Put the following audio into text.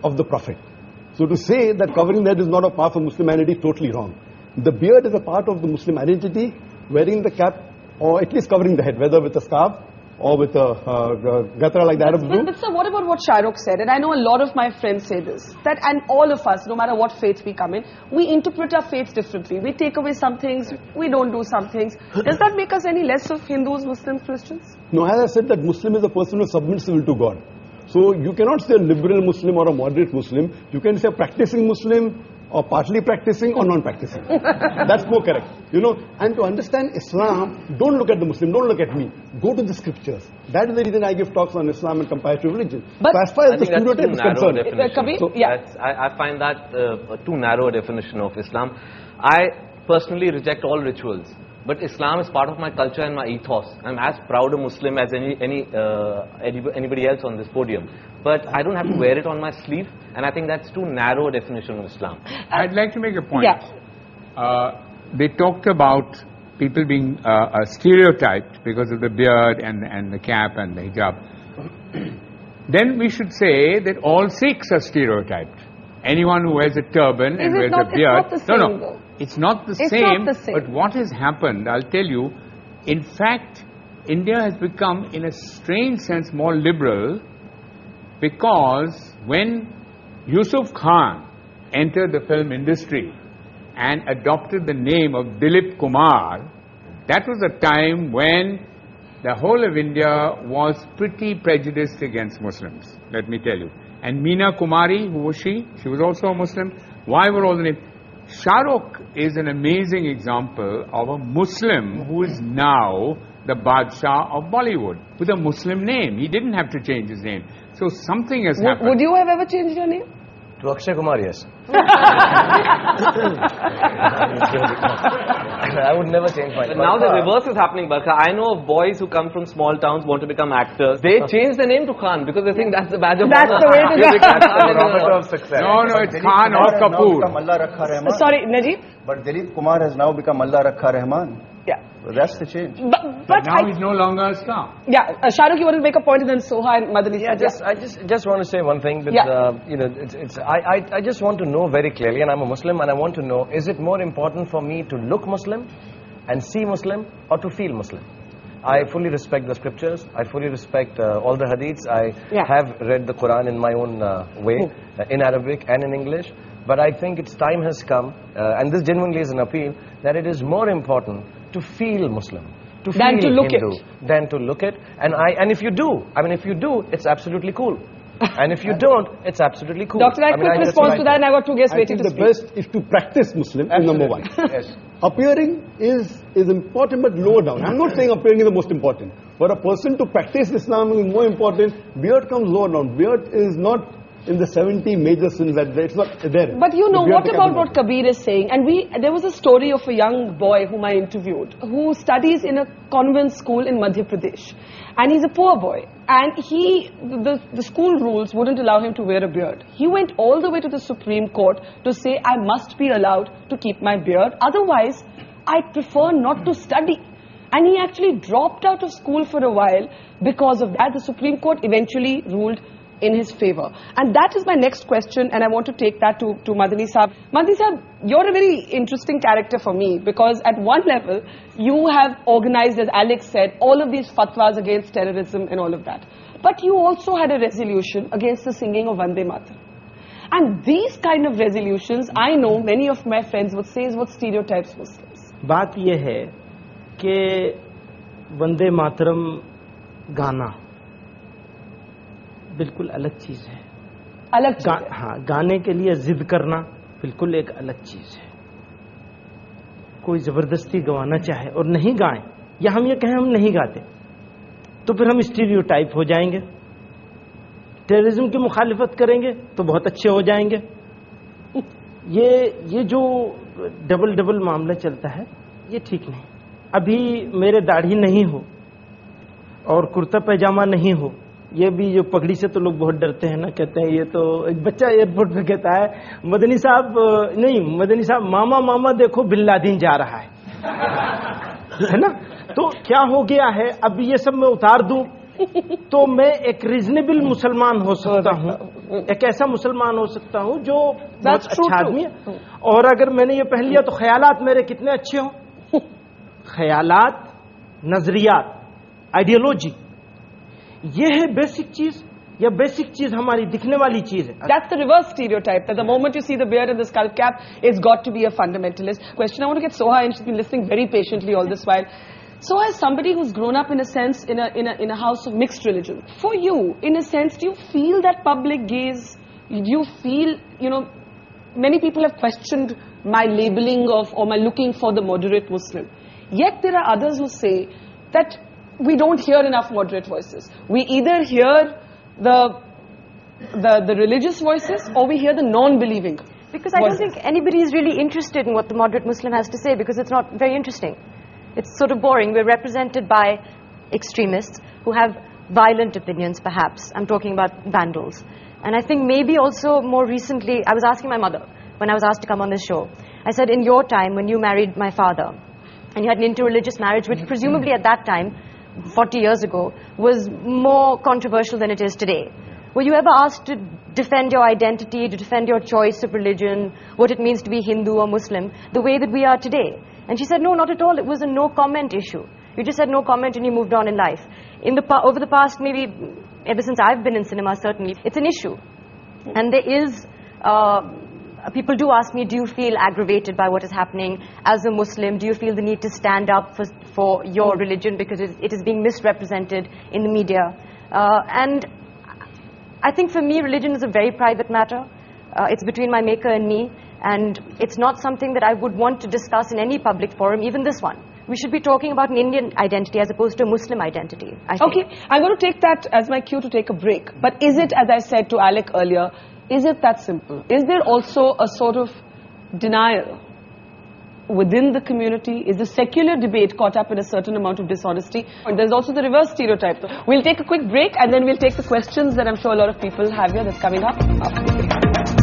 of the Prophet. So to say that covering the head is not a part of Muslim identity is totally wrong. The beard is a part of the Muslim identity. Wearing the cap, or at least covering the head, whether with a scarf or with a gatra like the Arabs do. But sir, what about what Shahrukh said? And I know a lot of my friends say this, that and all of us, no matter what faith we come in, we interpret our faith differently. We take away some things, we don't do some things. Does that make us any less of Hindus, Muslims, Christians? No, as I said, that Muslim is a person who submits will to God. So you cannot say a liberal Muslim or a moderate Muslim. You can say a practicing Muslim or partly practicing or non-practicing. That's more correct. You know, and to understand Islam, don't look at the Muslim, don't look at me. Go to the scriptures. That is the reason I give talks on Islam and comparative religion. But so as far as the stereotype is concerned, I find that a too narrow definition of Islam. I personally reject all rituals. But Islam is part of my culture and my ethos. I'm as proud a Muslim as anybody else on this podium. But I don't have to wear it on my sleeve, and I think that's too narrow a definition of Islam. I'd like to make a point. Yeah. They talked about people being stereotyped because of the beard and the cap and the hijab. Then we should say that all Sikhs are stereotyped. Anyone who wears a turban and wears a beard. It's not the same, but what has happened, I'll tell you, in fact, India has become, in a strange sense, more liberal, because when Yusuf Khan entered the film industry and adopted the name of Dilip Kumar, that was a time when the whole of India was pretty prejudiced against Muslims, let me tell you. And Meena Kumari, who was she? She was also a Muslim. Why were all the names? Shahrukh is an amazing example of a Muslim who is now the Badshah of Bollywood with a Muslim name. He didn't have to change his name. So something has happened. Would you have ever changed your name? To Akshay Kumar, yes. I would never change my name. But now the reverse is happening, Barkha. I know of boys who come from small towns, want to become actors. They change their name to Khan because they think that's the badge of honor. That's the way to go. That's the of success. No, it's Khan or Kapoor. Sorry, Najib? But Dilip Kumar has now become Allah Rakha Rahman. Yeah. So that's the change. But now he's no longer a star. Yeah, Shahrukh, you want to make a point, and then Soha and Madani. Yeah, I just want to say one thing. With, you know, I just want to know very clearly, and I'm a Muslim, and I want to know: is it more important for me to look Muslim and see Muslim, or to feel Muslim? I fully respect the scriptures. I fully respect all the hadiths. I have read the Quran in my own way, in Arabic and in English. But I think its time has come, and this genuinely is an appeal, that it is more important to feel Muslim, to feel Hindu, than to look it. And if you do, if you do, it's absolutely cool. And if you don't, it's absolutely cool. Doctor, I quick response to that, and I got two guests waiting to speak. I think the best is to practice Muslim, is number one. Yes. Appearing is important, but lower down. I'm not saying appearing is the most important. For a person to practice Islam is more important. Beard comes lower down. Beard is not in the 70 major sins that it's not there. But you know, what about what Kabir is saying? And there was a story of a young boy whom I interviewed, who studies in a convent school in Madhya Pradesh. And he's a poor boy. And the school rules wouldn't allow him to wear a beard. He went all the way to the Supreme Court to say, I must be allowed to keep my beard. Otherwise, I prefer not to study. And he actually dropped out of school for a while because of that. The Supreme Court eventually ruled in his favor. And that is my next question, and I want to take that to Madani Saab. Madani Saab, you're a very interesting character for me, because at one level, you have organized, as Alex said, all of these fatwas against terrorism and all of that. But you also had a resolution against the singing of Vande Mataram. And these kind of resolutions, I know many of my friends would say is what stereotypes Muslims. बात ये है कि वंदे मातरम गाना बिल्कुल अलग चीज है। अलग चीज है। हाँ, गाने के लिए जिद करना बिल्कुल एक अलग चीज है। कोई जबरदस्ती गवाना चाहे और नहीं गाए, या हम ये कहें हम नहीं गाते, तो फिर हम स्टीरियोटाइप हो जाएंगे। टेररिज्म की मुखालिफत करेंगे तो बहुत अच्छे हो जाएंगे। ये जो डबल मामला चलता है, ये ठीक नहीं। अभी मेरे दाढ़ी नहीं हो और कुर्ता पैजामा नहीं हो, ये भी जो पगड़ी से तो लोग बहुत डरते हैं ना, कहते हैं ये तो एक बच्चा एयरपोर्ट पे कहता है मदनी साहब मामा मामा देखो बिन लादेन जा रहा है ना। तो क्या हो गया है, अब ये सब मैं उतार दूं तो मैं एक रीजनेबल मुसलमान हो सकता हूँ, एक ऐसा मुसलमान हो सकता हूँ जो बहुत अच्छा आदमी है। और अगर मैंने ये पहन लिया तो ख्यालात मेरे कितने अच्छे हों। ख्यालात, नजरियात, आइडियोलॉजी, ये है बेसिक चीज, या बेसिक चीज हमारी दिखने वाली चीज है। That's the reverse stereotype, that the moment you see the beard and the skull cap, it's got to be a fundamentalist. Question, I want to get Soha, and she's been listening very patiently all this while. So as somebody who's grown up in a sense in a house of mixed religion, for you, in a sense, do you feel that public gaze? Do you feel, you know, many people have questioned my labeling of, or my looking for the moderate Muslim. Yet there are others who say that we don't hear enough moderate voices. We either hear the religious voices, or we hear the non-believing Because I don't think anybody is really interested in what the moderate Muslim has to say, because it's not very interesting. It's sort of boring. We're represented by extremists who have violent opinions, perhaps. I'm talking about vandals. And I think maybe also more recently, I was asking my mother when I was asked to come on this show. I said, in your time, when you married my father, and you had an interreligious marriage, which presumably at that time, 40 years ago, was more controversial than it is today. Were you ever asked to defend your identity, to defend your choice of religion, what it means to be Hindu or Muslim, the way that we are today? And she said, no, not at all. It was a no-comment issue. You just said no comment and you moved on in life. Over the past, maybe ever since I've been in cinema, certainly, it's an issue. And there is, people do ask me, do you feel aggravated by what is happening as a Muslim? Do you feel the need to stand up for your religion because it is being misrepresented in the media? And I think for me, religion is a very private matter. It's between my maker and me. And it's not something that I would want to discuss in any public forum, even this one. We should be talking about an Indian identity as opposed to a Muslim identity, I think. Okay, I'm going to take that as my cue to take a break. But is it, as I said to Alec earlier, is it that simple? Is there also a sort of denial within the community? Is the secular debate caught up in a certain amount of dishonesty? And there's also the reverse stereotype. We'll take a quick break and then we'll take the questions that I'm sure a lot of people have here. That's coming up after the break.